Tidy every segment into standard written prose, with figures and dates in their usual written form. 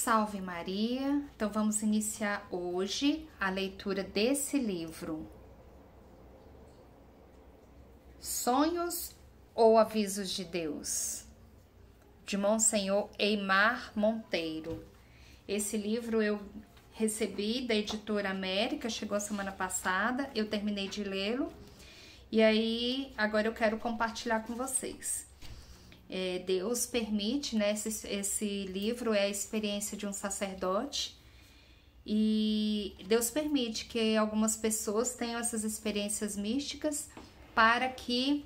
Salve Maria! Então vamos iniciar hoje a leitura desse livro. Sonhos ou Avisos de Deus? De Monsenhor Eymar Monteiro. Esse livro eu recebi da Editora América, chegou a semana passada, eu terminei de lê-lo e aí agora eu quero compartilhar com vocês. Deus permite, né? Esse livro é a experiência de um sacerdote e Deus permite que algumas pessoas tenham essas experiências místicas para que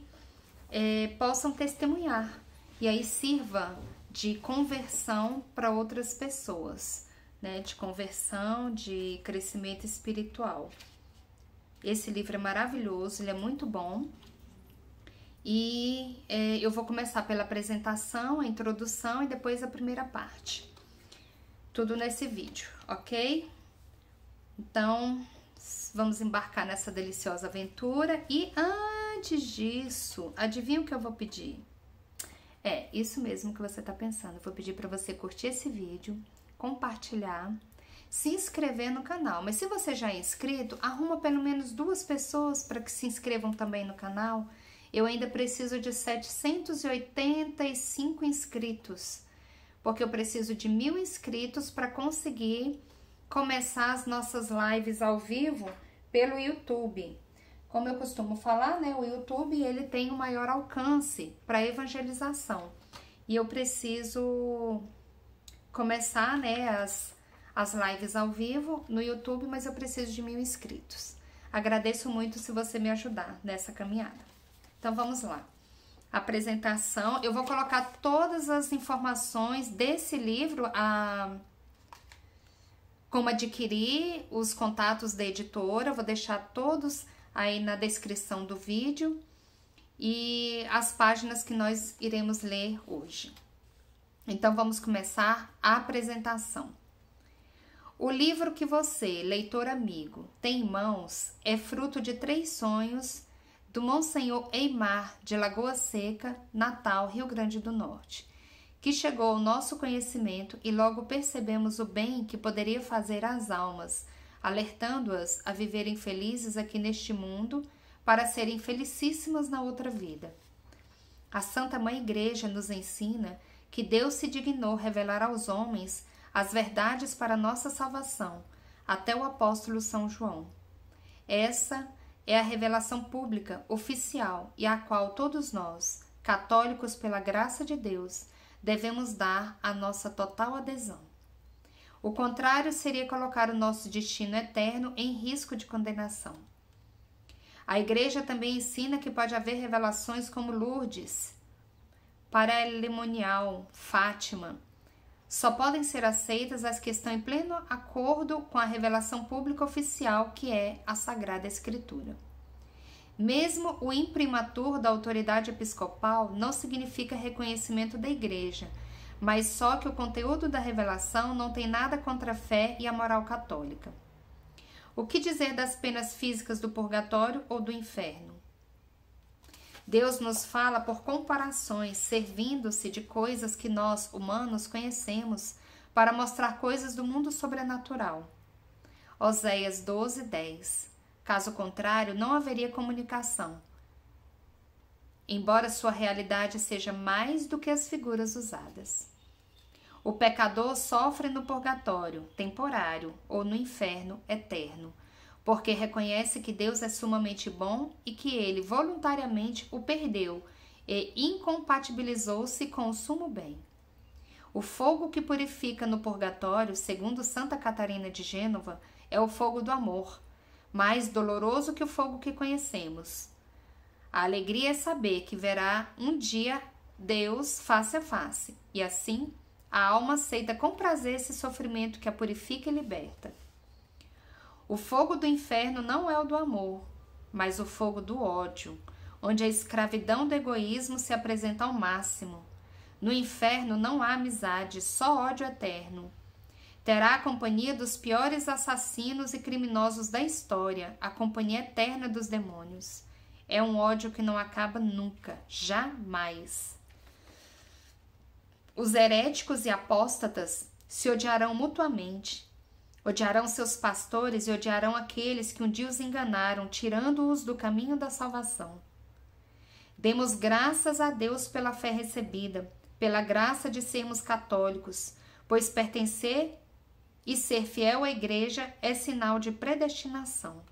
possam testemunhar e aí sirva de conversão para outras pessoas, né? De conversão, de crescimento espiritual. Esse livro é maravilhoso, ele é muito bom. E eu vou começar pela apresentação, a introdução e depois a primeira parte. Tudo nesse vídeo, ok? Então, vamos embarcar nessa deliciosa aventura. E antes disso, adivinha o que eu vou pedir? É isso mesmo que você está pensando. Eu vou pedir para você curtir esse vídeo, compartilhar, se inscrever no canal. Mas se você já é inscrito, arruma pelo menos 2 pessoas para que se inscrevam também no canal. Eu ainda preciso de 785 inscritos, porque eu preciso de 1000 inscritos para conseguir começar as nossas lives ao vivo pelo YouTube. Como eu costumo falar, né, o YouTube ele tem um maior alcance para evangelização. E eu preciso começar, né, as lives ao vivo no YouTube, mas eu preciso de 1000 inscritos. Agradeço muito se você me ajudar nessa caminhada. Então, vamos lá. Apresentação. Eu vou colocar todas as informações desse livro, como adquirir, os contatos da editora. Vou deixar todos aí na descrição do vídeo e as páginas que nós iremos ler hoje. Então, vamos começar a apresentação. O livro que você, leitor amigo, tem em mãos é fruto de 3 sonhos do Monsenhor Eymar, de Lagoa Seca, Natal, Rio Grande do Norte, que chegou ao nosso conhecimento e logo percebemos o bem que poderia fazer às almas, alertando-as a viverem felizes aqui neste mundo para serem felicíssimas na outra vida. A Santa Mãe Igreja nos ensina que Deus se dignou revelar aos homens as verdades para nossa salvação, até o apóstolo São João. Essa é a revelação pública, oficial, e à qual todos nós, católicos pela graça de Deus, devemos dar a nossa total adesão. O contrário seria colocar o nosso destino eterno em risco de condenação. A Igreja também ensina que pode haver revelações como Lourdes, Paralimonial, Fátima. Só podem ser aceitas as que estão em pleno acordo com a revelação pública oficial, que é a Sagrada Escritura. Mesmo o imprimatur da autoridade episcopal não significa reconhecimento da Igreja, mas só que o conteúdo da revelação não tem nada contra a fé e a moral católica. O que dizer das penas físicas do purgatório ou do inferno? Deus nos fala por comparações, servindo-se de coisas que nós, humanos, conhecemos, para mostrar coisas do mundo sobrenatural. Oséias 12:10. Caso contrário, não haveria comunicação, embora sua realidade seja mais do que as figuras usadas. O pecador sofre no purgatório, temporário, ou no inferno, eterno, porque reconhece que Deus é sumamente bom e que ele voluntariamente o perdeu e incompatibilizou-se com o sumo bem. O fogo que purifica no purgatório, segundo Santa Catarina de Gênova, é o fogo do amor, mais doloroso que o fogo que conhecemos. A alegria é saber que verá um dia Deus face a face, e assim a alma aceita com prazer esse sofrimento que a purifica e liberta. O fogo do inferno não é o do amor, mas o fogo do ódio, onde a escravidão do egoísmo se apresenta ao máximo. No inferno não há amizade, só ódio eterno. Terá a companhia dos piores assassinos e criminosos da história, a companhia eterna dos demônios. É um ódio que não acaba nunca, jamais. Os heréticos e apóstatas Se odiarão mutuamente. Odiarão seus pastores e odiarão aqueles que um dia os enganaram, tirando-os do caminho da salvação. Demos graças a Deus pela fé recebida, pela graça de sermos católicos, pois pertencer e ser fiel à Igreja é sinal de predestinação.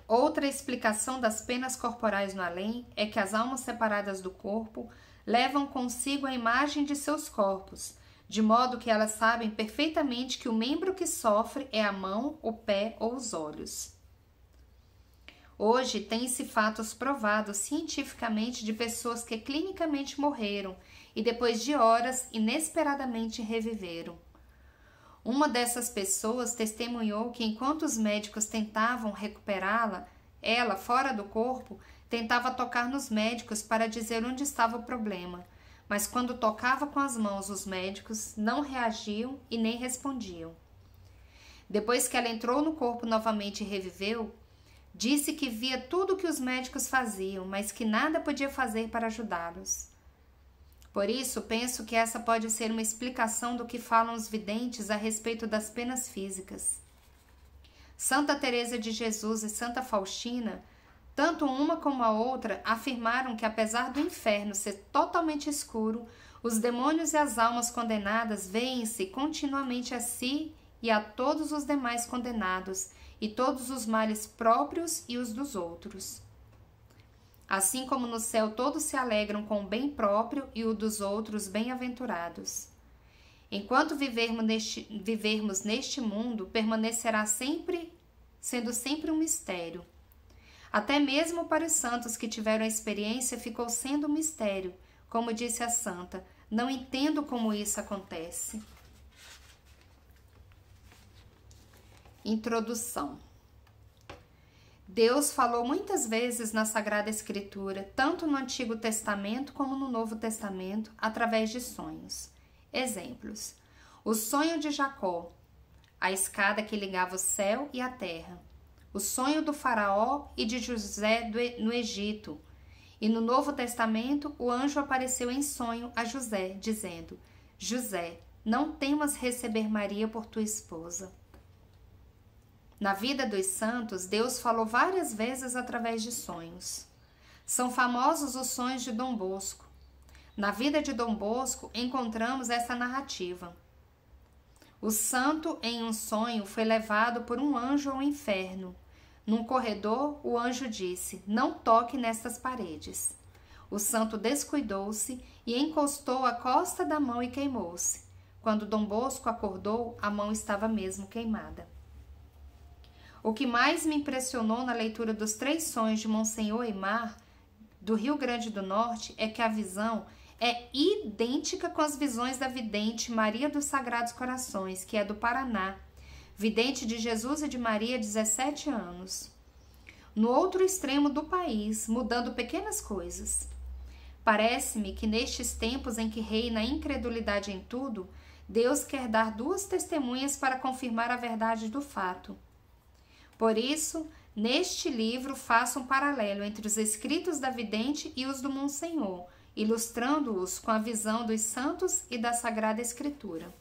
Outra explicação das penas corporais no além é que as almas separadas do corpo levam consigo a imagem de seus corpos, de modo que elas sabem perfeitamente que o membro que sofre é a mão, o pé ou os olhos. Hoje tem-se fatos provados cientificamente de pessoas que clinicamente morreram e depois de horas inesperadamente reviveram. Uma dessas pessoas testemunhou que enquanto os médicos tentavam recuperá-la, ela, fora do corpo, tentava tocar nos médicos para dizer onde estava o problema, mas quando tocava com as mãos os médicos, não reagiam e nem respondiam. Depois que ela entrou no corpo novamente e reviveu, disse que via tudo o que os médicos faziam, mas que nada podia fazer para ajudá-los. Por isso, penso que essa pode ser uma explicação do que falam os videntes a respeito das penas físicas. Santa Teresa de Jesus e Santa Faustina, tanto uma como a outra, afirmaram que apesar do inferno ser totalmente escuro, os demônios e as almas condenadas veem-se continuamente a si e a todos os demais condenados, e todos os males próprios e os dos outros. Assim como no céu todos se alegram com o bem próprio e o dos outros bem-aventurados. Enquanto vivermos neste mundo, permanecerá sendo sempre um mistério. Até mesmo para os santos que tiveram a experiência ficou sendo um mistério. Como disse a santa, não entendo como isso acontece. Introdução. Deus falou muitas vezes na Sagrada Escritura, tanto no Antigo Testamento como no Novo Testamento, através de sonhos. Exemplos: o sonho de Jacó, a escada que ligava o céu e a terra, o sonho do faraó e de José no Egito. E no Novo Testamento, o anjo apareceu em sonho a José, dizendo: José, não temas receber Maria por tua esposa. Na vida dos santos, Deus falou várias vezes através de sonhos. São famosos os sonhos de Dom Bosco. Na vida de Dom Bosco, encontramos essa narrativa. O santo, em um sonho, foi levado por um anjo ao inferno. Num corredor, o anjo disse: não toque nestas paredes. O santo descuidou-se e encostou a costa da mão e queimou-se. Quando Dom Bosco acordou, a mão estava mesmo queimada. O que mais me impressionou na leitura dos 3 sonhos de Monsenhor Aimar, do Rio Grande do Norte, é que a visão é idêntica com as visões da vidente Maria dos Sagrados Corações, que é do Paraná, vidente de Jesus e de Maria, 17 anos. No outro extremo do país, mudando pequenas coisas. Parece-me que nestes tempos em que reina a incredulidade em tudo, Deus quer dar 2 testemunhas para confirmar a verdade do fato. Por isso, neste livro faço um paralelo entre os escritos da vidente e os do Monsenhor, ilustrando-os com a visão dos santos e da Sagrada Escritura.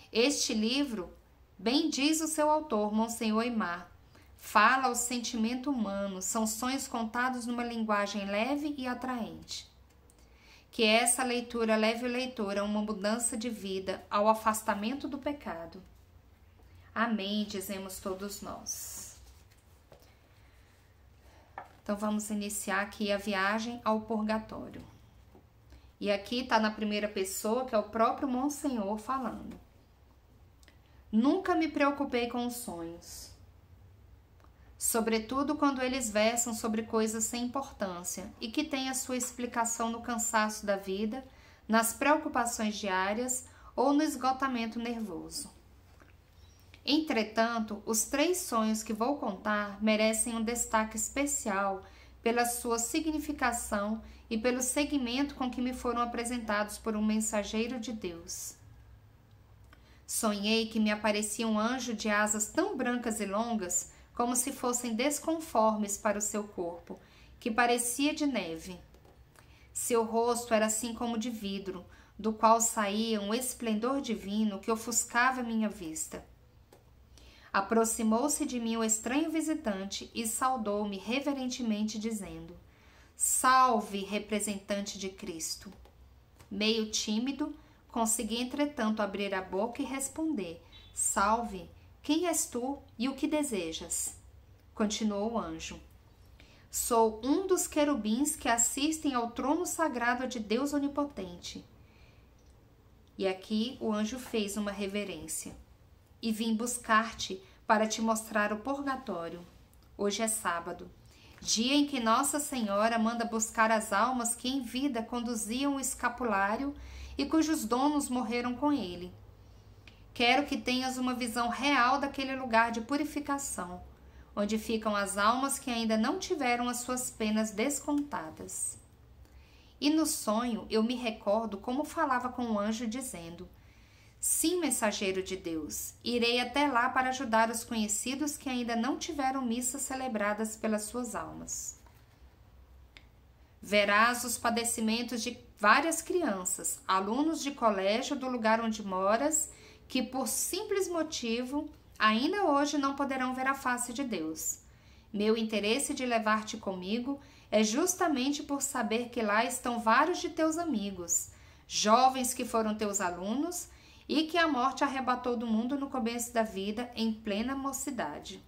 Este livro, bem diz o seu autor, Monsenhor Aimar, fala ao sentimento humano, são sonhos contados numa linguagem leve e atraente. Que essa leitura leve o leitor a uma mudança de vida, ao afastamento do pecado. Amém, dizemos todos nós. Então vamos iniciar aqui a viagem ao purgatório. E aqui está na primeira pessoa, que é o próprio Monsenhor falando. Nunca me preocupei com os sonhos, sobretudo quando eles versam sobre coisas sem importância e que têm a sua explicação no cansaço da vida, nas preocupações diárias ou no esgotamento nervoso. Entretanto, os 3 sonhos que vou contar merecem um destaque especial pela sua significação e pelo seguimento com que me foram apresentados por um mensageiro de Deus. Sonhei que me aparecia um anjo de asas tão brancas e longas, como se fossem desconformes para o seu corpo, que parecia de neve. Seu rosto era assim como de vidro, do qual saía um esplendor divino que ofuscava minha vista. Aproximou-se de mim o estranho visitante e saudou-me reverentemente, dizendo: Salve, representante de Cristo! Meio tímido, consegui, entretanto, abrir a boca e responder: Salve, quem és tu e o que desejas? Continuou o anjo: Sou um dos querubins que assistem ao trono sagrado de Deus Onipotente. E aqui o anjo fez uma reverência. E vim buscar-te para te mostrar o purgatório. Hoje é sábado, dia em que Nossa Senhora manda buscar as almas que em vida conduziam o escapulário e cujos donos morreram com ele. Quero que tenhas uma visão real daquele lugar de purificação, onde ficam as almas que ainda não tiveram as suas penas descontadas. E no sonho eu me recordo como falava com o anjo, dizendo: Sim, mensageiro de Deus, irei até lá para ajudar os conhecidos que ainda não tiveram missas celebradas pelas suas almas. Verás os padecimentos de várias crianças, alunos de colégio do lugar onde moras, que por simples motivo ainda hoje não poderão ver a face de Deus. Meu interesse de levar-te comigo é justamente por saber que lá estão vários de teus amigos, jovens que foram teus alunos e que a morte arrebatou do mundo no começo da vida, em plena mocidade.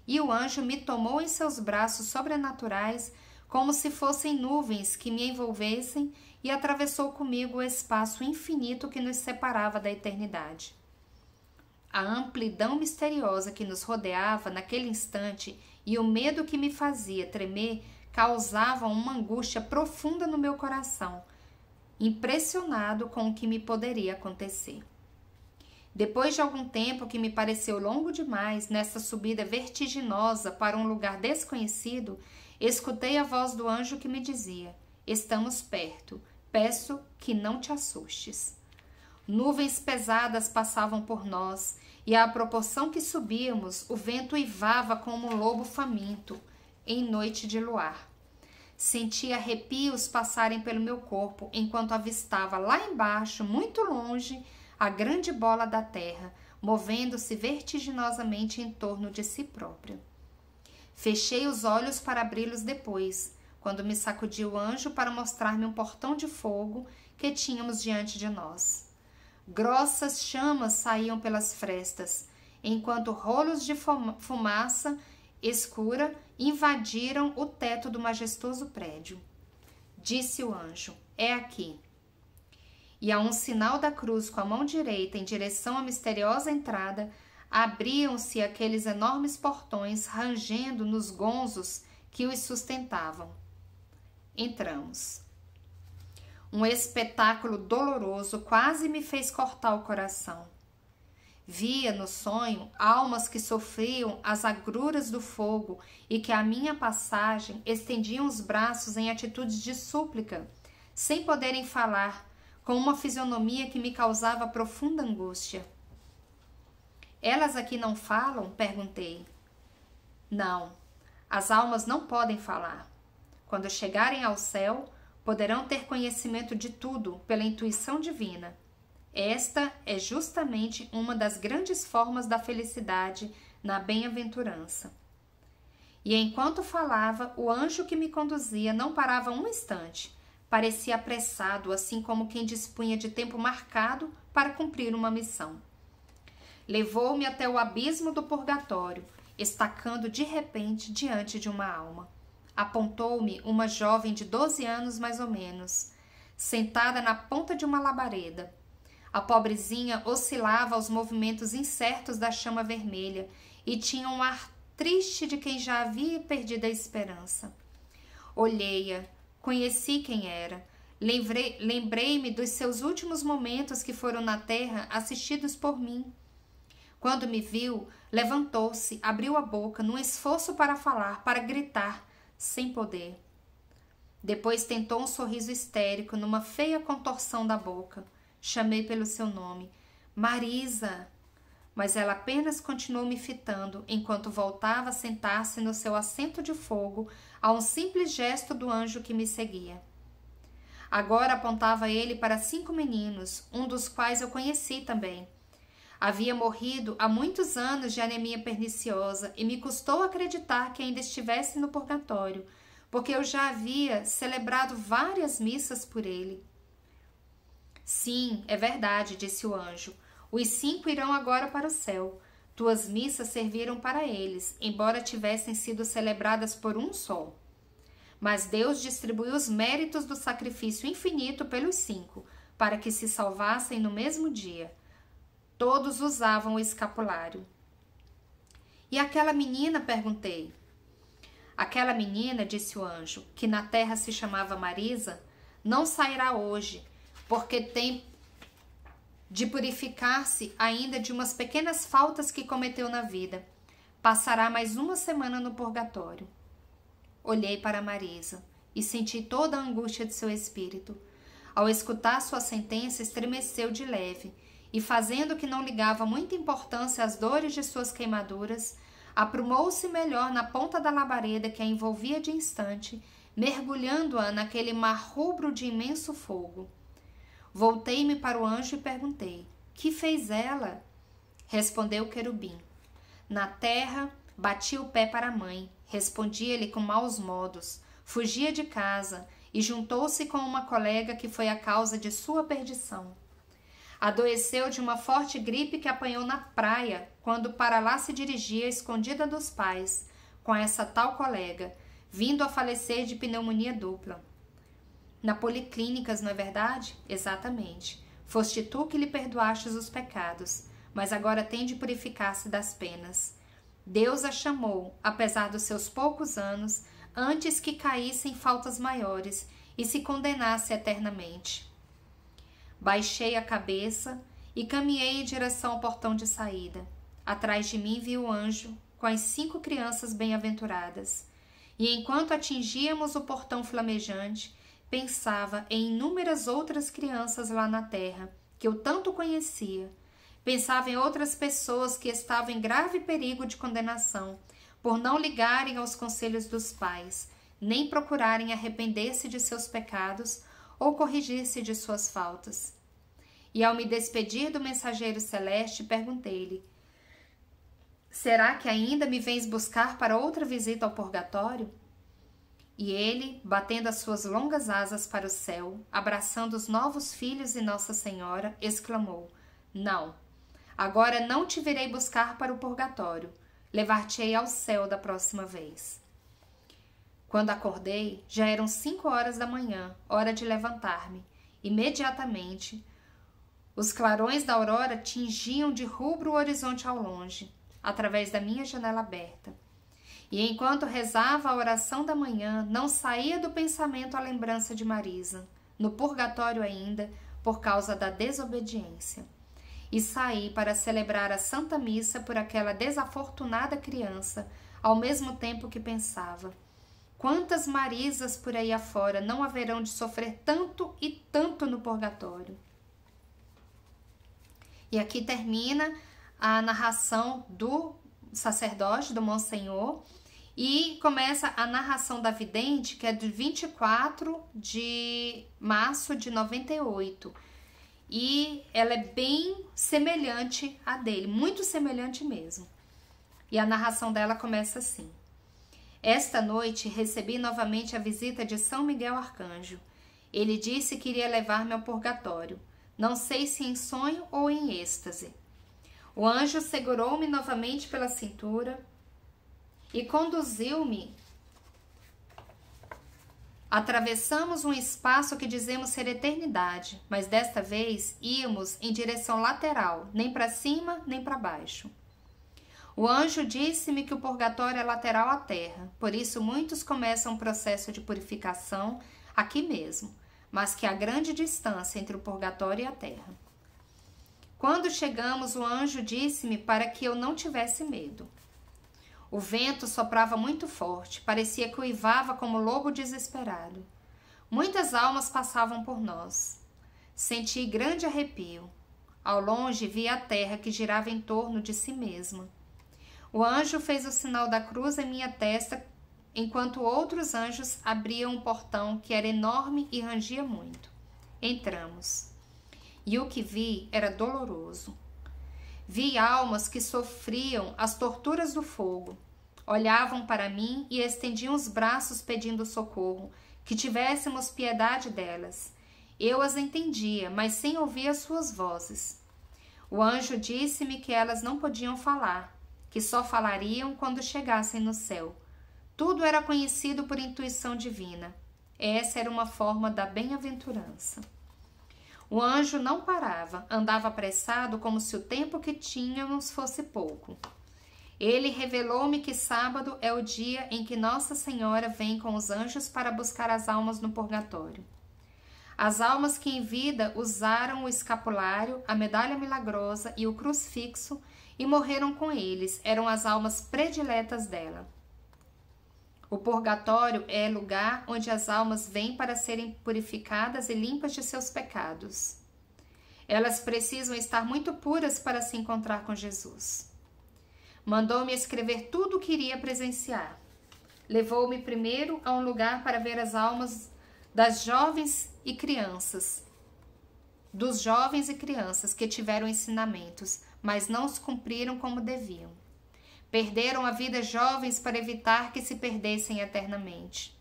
E o anjo me tomou em seus braços sobrenaturais, como se fossem nuvens que me envolvessem, e atravessou comigo o espaço infinito que nos separava da eternidade. A amplidão misteriosa que nos rodeava naquele instante e o medo que me fazia tremer causavam uma angústia profunda no meu coração, impressionado com o que me poderia acontecer. Depois de algum tempo que me pareceu longo demais nessa subida vertiginosa para um lugar desconhecido, escutei a voz do anjo que me dizia: Estamos perto, peço que não te assustes. Nuvens pesadas passavam por nós, e à proporção que subíamos, o vento uivava como um lobo faminto, em noite de luar. Senti arrepios passarem pelo meu corpo, enquanto avistava lá embaixo, muito longe, a grande bola da terra, movendo-se vertiginosamente em torno de si própria. Fechei os olhos para abri-los depois, quando me sacudiu o anjo para mostrar-me um portão de fogo que tínhamos diante de nós. Grossas chamas saíam pelas frestas, enquanto rolos de fumaça escura invadiram o teto do majestoso prédio. Disse o anjo: É aqui. E a um sinal da cruz com a mão direita em direção à misteriosa entrada, abriam-se aqueles enormes portões, rangendo nos gonzos que os sustentavam. Entramos. Um espetáculo doloroso quase me fez cortar o coração. Via no sonho almas que sofriam as agruras do fogo e que à minha passagem estendiam os braços em atitudes de súplica, sem poderem falar, com uma fisionomia que me causava profunda angústia. Elas aqui não falam? Perguntei. Não, as almas não podem falar. Quando chegarem ao céu, poderão ter conhecimento de tudo pela intuição divina. Esta é justamente uma das grandes formas da felicidade na bem-aventurança. E enquanto falava, o anjo que me conduzia não parava um instante. Parecia apressado, assim como quem dispunha de tempo marcado para cumprir uma missão. Levou-me até o abismo do purgatório, estacando de repente diante de uma alma. Apontou-me uma jovem de 12 anos mais ou menos, sentada na ponta de uma labareda. A pobrezinha oscilava aos movimentos incertos da chama vermelha e tinha um ar triste de quem já havia perdido a esperança. Olhei-a, conheci quem era, lembrei-me dos seus últimos momentos que foram na terra assistidos por mim. Quando me viu, levantou-se, abriu a boca, num esforço para falar, para gritar, sem poder. Depois tentou um sorriso histérico numa feia contorção da boca. Chamei pelo seu nome, Marisa, mas ela apenas continuou me fitando enquanto voltava a sentar-se no seu assento de fogo a um simples gesto do anjo que me seguia. Agora apontava ele para 5 meninos, um dos quais eu conheci também. Havia morrido há muitos anos de anemia perniciosa e me custou acreditar que ainda estivesse no purgatório, porque eu já havia celebrado várias missas por ele. Sim, é verdade, disse o anjo. Os 5 irão agora para o céu. Tuas missas serviram para eles, embora tivessem sido celebradas por um só. Mas Deus distribuiu os méritos do sacrifício infinito pelos 5, para que se salvassem no mesmo dia. Todos usavam o escapulário. E aquela menina? Perguntei. Aquela menina, disse o anjo, que na terra se chamava Marisa, não sairá hoje, porque tem de purificar-se ainda de umas pequenas faltas que cometeu na vida. Passará mais 1 semana no purgatório. Olhei para Marisa e senti toda a angústia de seu espírito. Ao escutar sua sentença, estremeceu de leve e, fazendo que não ligava muita importância às dores de suas queimaduras, aprumou-se melhor na ponta da labareda que a envolvia de instante, mergulhando-a naquele mar rubro de imenso fogo. Voltei-me para o anjo e perguntei: que fez ela? Respondeu o querubim. Na terra, batia o pé para a mãe, respondia-lhe com maus modos, fugia de casa e juntou-se com uma colega que foi a causa de sua perdição. Adoeceu de uma forte gripe que apanhou na praia, quando para lá se dirigia escondida dos pais, com essa tal colega, vindo a falecer de pneumonia dupla. Na policlínicas, não é verdade? Exatamente. Foste tu que lhe perdoastes os pecados, mas agora tem de purificar-se das penas. Deus a chamou, apesar dos seus poucos anos, antes que caísse em faltas maiores e se condenasse eternamente. Baixei a cabeça e caminhei em direção ao portão de saída. Atrás de mim vi o anjo com as 5 crianças bem-aventuradas. E enquanto atingíamos o portão flamejante, pensava em inúmeras outras crianças lá na terra, que eu tanto conhecia. Pensava em outras pessoas que estavam em grave perigo de condenação, por não ligarem aos conselhos dos pais, nem procurarem arrepender-se de seus pecados ou corrigir-se de suas faltas. E ao me despedir do mensageiro celeste, perguntei-lhe: será que ainda me vens buscar para outra visita ao purgatório? E ele, batendo as suas longas asas para o céu, abraçando os novos filhos e Nossa Senhora, exclamou: não, agora não te virei buscar para o purgatório, levar-te-ei ao céu da próxima vez. Quando acordei, já eram 5 horas da manhã, hora de levantar-me. Imediatamente, os clarões da aurora tingiam de rubro o horizonte ao longe, através da minha janela aberta. E enquanto rezava a oração da manhã, não saía do pensamento a lembrança de Marisa, no purgatório ainda, por causa da desobediência. E saí para celebrar a Santa Missa por aquela desafortunada criança, ao mesmo tempo que pensava: quantas Marisas por aí afora não haverão de sofrer tanto e tanto no purgatório? E aqui termina a narração do sacerdote, do Monsenhor, e começa a narração da vidente, que é de 24 de março de 98. E ela é bem semelhante à dele, muito semelhante mesmo. E a narração dela começa assim: esta noite recebi novamente a visita de São Miguel Arcanjo. Ele disse que iria levar-me ao purgatório, não sei se em sonho ou em êxtase. O anjo segurou-me novamente pela cintura e conduziu-me. Atravessamos um espaço que dizemos ser eternidade, mas desta vez íamos em direção lateral, nem para cima nem para baixo. O anjo disse-me que o purgatório é lateral à terra, por isso muitos começam um processo de purificação aqui mesmo, mas que há grande distância entre o purgatório e a terra. Quando chegamos, o anjo disse-me para que eu não tivesse medo. O vento soprava muito forte, parecia que uivava como lobo desesperado. Muitas almas passavam por nós. Senti grande arrepio. Ao longe vi a terra que girava em torno de si mesma. O anjo fez o sinal da cruz em minha testa enquanto outros anjos abriam um portão que era enorme e rangia muito. Entramos. E o que vi era doloroso. Vi almas que sofriam as torturas do fogo. Olhavam para mim e estendiam os braços pedindo socorro, que tivéssemos piedade delas. Eu as entendia, mas sem ouvir as suas vozes. O anjo disse-me que elas não podiam falar, que só falariam quando chegassem no céu. Tudo era conhecido por intuição divina. Essa era uma forma da bem-aventurança. O anjo não parava, andava apressado como se o tempo que tínhamos fosse pouco. Ele revelou-me que sábado é o dia em que Nossa Senhora vem com os anjos para buscar as almas no purgatório. As almas que em vida usaram o escapulário, a medalha milagrosa e o crucifixo e morreram com eles eram as almas prediletas dela. O purgatório é lugar onde as almas vêm para serem purificadas e limpas de seus pecados. Elas precisam estar muito puras para se encontrar com Jesus. Mandou-me escrever tudo o que iria presenciar. Levou-me primeiro a um lugar para ver as almas das jovens e crianças, dos jovens e crianças que tiveram ensinamentos, mas não os cumpriram como deviam. Perderam a vida jovens para evitar que se perdessem eternamente.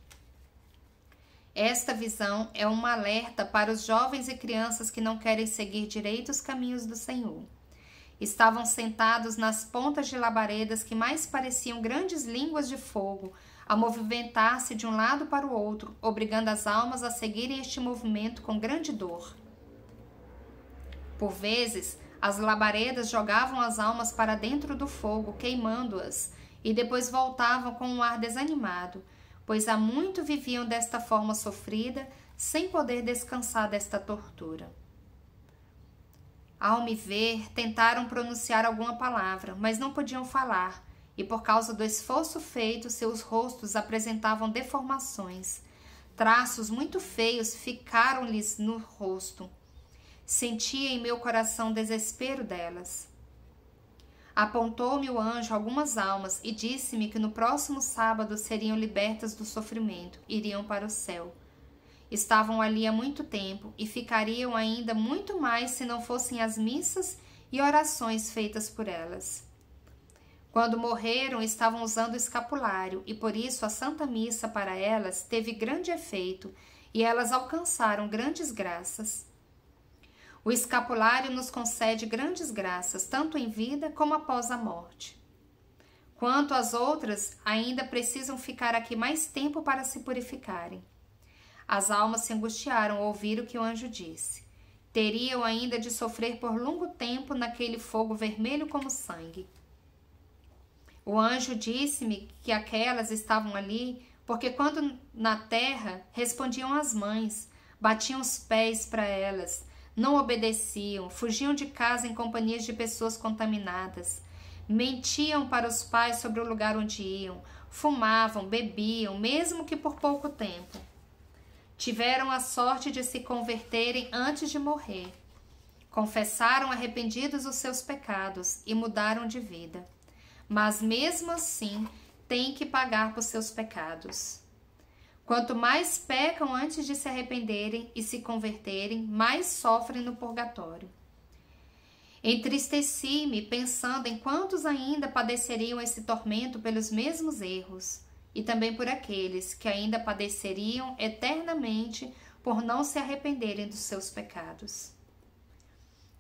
Esta visão é um alerta para os jovens e crianças que não querem seguir direito os caminhos do Senhor. Estavam sentados nas pontas de labaredas que mais pareciam grandes línguas de fogo, a movimentar-se de um lado para o outro, obrigando as almas a seguirem este movimento com grande dor. Por vezes, as labaredas jogavam as almas para dentro do fogo, queimando-as, e depois voltavam com um ar desanimado, pois há muito viviam desta forma sofrida, sem poder descansar desta tortura. Ao me ver, tentaram pronunciar alguma palavra, mas não podiam falar, e por causa do esforço feito, seus rostos apresentavam deformações. Traços muito feios ficaram-lhes no rosto. Sentia em meu coração desespero delas. Apontou-me o anjo algumas almas e disse-me que no próximo sábado seriam libertas do sofrimento, iriam para o céu. Estavam ali há muito tempo e ficariam ainda muito mais se não fossem as missas e orações feitas por elas. Quando morreram, estavam usando o escapulário e por isso a Santa Missa para elas teve grande efeito e elas alcançaram grandes graças. O escapulário nos concede grandes graças, tanto em vida como após a morte. Quanto às outras, ainda precisam ficar aqui mais tempo para se purificarem. As almas se angustiaram ao ouvir o que o anjo disse. Teriam ainda de sofrer por longo tempo naquele fogo vermelho como sangue. O anjo disse-me que aquelas estavam ali porque quando na terra respondiam às mães, batiam os pés para elas, não obedeciam, fugiam de casa em companhias de pessoas contaminadas, mentiam para os pais sobre o lugar onde iam, fumavam, bebiam, mesmo que por pouco tempo. Tiveram a sorte de se converterem antes de morrer. Confessaram arrependidos os seus pecados e mudaram de vida. Mas mesmo assim, têm que pagar por seus pecados. Quanto mais pecam antes de se arrependerem e se converterem, mais sofrem no purgatório. Entristeci-me pensando em quantos ainda padeceriam esse tormento pelos mesmos erros, e também por aqueles que ainda padeceriam eternamente por não se arrependerem dos seus pecados.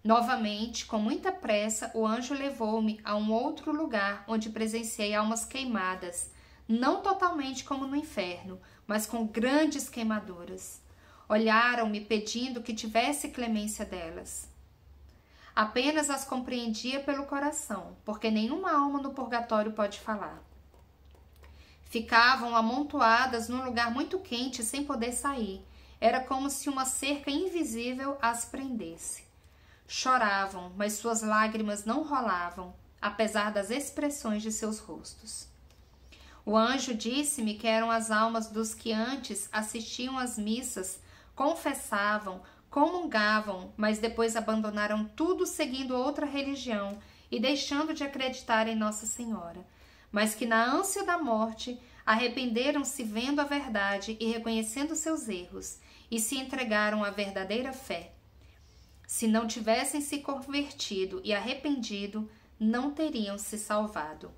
Novamente, com muita pressa, o anjo levou-me a um outro lugar onde presenciei almas queimadas, não totalmente como no inferno, mas com grandes queimaduras. Olharam-me pedindo que tivesse clemência delas. Apenas as compreendia pelo coração, porque nenhuma alma no purgatório pode falar. Ficavam amontoadas num lugar muito quente sem poder sair. Era como se uma cerca invisível as prendesse. Choravam, mas suas lágrimas não rolavam, apesar das expressões de seus rostos. O anjo disse-me que eram as almas dos que antes assistiam às missas, confessavam, comungavam, mas depois abandonaram tudo seguindo outra religião e deixando de acreditar em Nossa Senhora, mas que na ânsia da morte arrependeram-se vendo a verdade e reconhecendo seus erros, e se entregaram à verdadeira fé. Se não tivessem se convertido e arrependido, não teriam se salvado.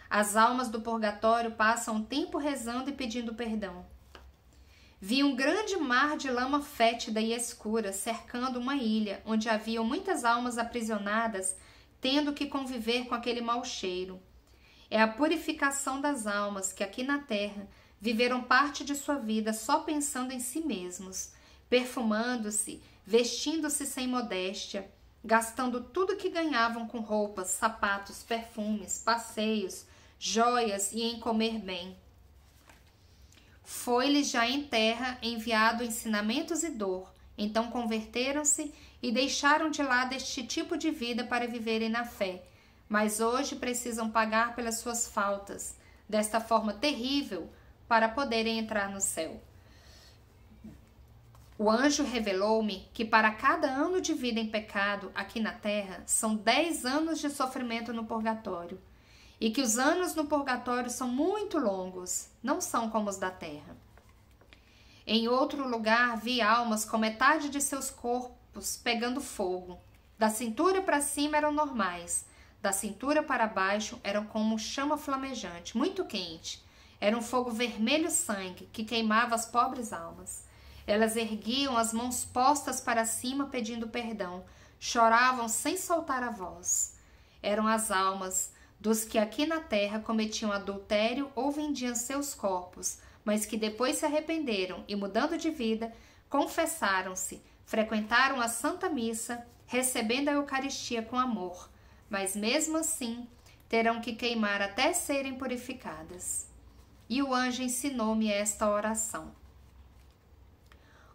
As almas do purgatório passam um tempo rezando e pedindo perdão. Vi um grande mar de lama fétida e escura cercando uma ilha onde haviam muitas almas aprisionadas, tendo que conviver com aquele mau cheiro. É a purificação das almas que aqui na terra viveram parte de sua vida só pensando em si mesmos, perfumando-se, vestindo-se sem modéstia, gastando tudo que ganhavam com roupas, sapatos, perfumes, passeios, joias e em comer bem. Foi-lhes já em terra enviado ensinamentos e dor, então converteram-se e deixaram de lado este tipo de vida para viverem na fé, mas hoje precisam pagar pelas suas faltas, desta forma terrível, para poderem entrar no céu. O anjo revelou-me que para cada ano de vida em pecado aqui na terra são 10 anos de sofrimento no purgatório, e que os anos no purgatório são muito longos, não são como os da terra. Em outro lugar vi almas com metade de seus corpos pegando fogo. Da cintura para cima eram normais, da cintura para baixo eram como chama flamejante, muito quente. Era um fogo vermelho sangue que queimava as pobres almas. Elas erguiam as mãos postas para cima pedindo perdão, choravam sem soltar a voz. Eram as almas dos que aqui na terra cometiam adultério ou vendiam seus corpos, mas que depois se arrependeram e, mudando de vida, confessaram-se, frequentaram a Santa Missa, recebendo a Eucaristia com amor, mas mesmo assim terão que queimar até serem purificadas. E o anjo ensinou-me esta oração.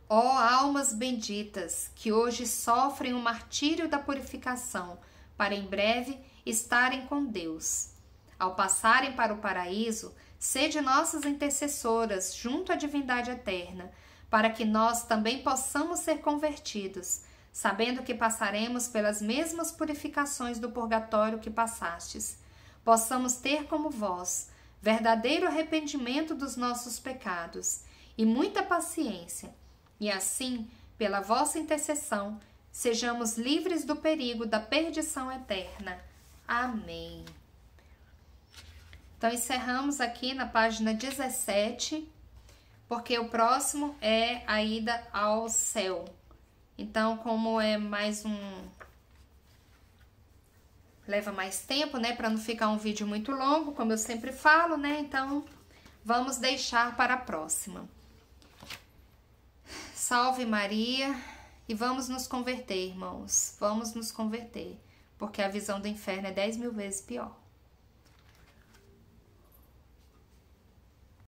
Ó almas benditas, que hoje sofrem o martírio da purificação, para em breve estarem com Deus. Ao passarem para o paraíso, sede nossas intercessoras junto à divindade eterna, para que nós também possamos ser convertidos, sabendo que passaremos pelas mesmas purificações do purgatório que passastes. Possamos ter como vós verdadeiro arrependimento dos nossos pecados e muita paciência, e assim, pela vossa intercessão, sejamos livres do perigo da perdição eterna. Amém. Então, encerramos aqui na página 17, porque o próximo é a ida ao céu. Então, como é mais leva mais tempo, né, para não ficar um vídeo muito longo, como eu sempre falo, né? Então, vamos deixar para a próxima. Salve Maria, e vamos nos converter, irmãos. Vamos nos converter, porque a visão do inferno é 10.000 vezes pior.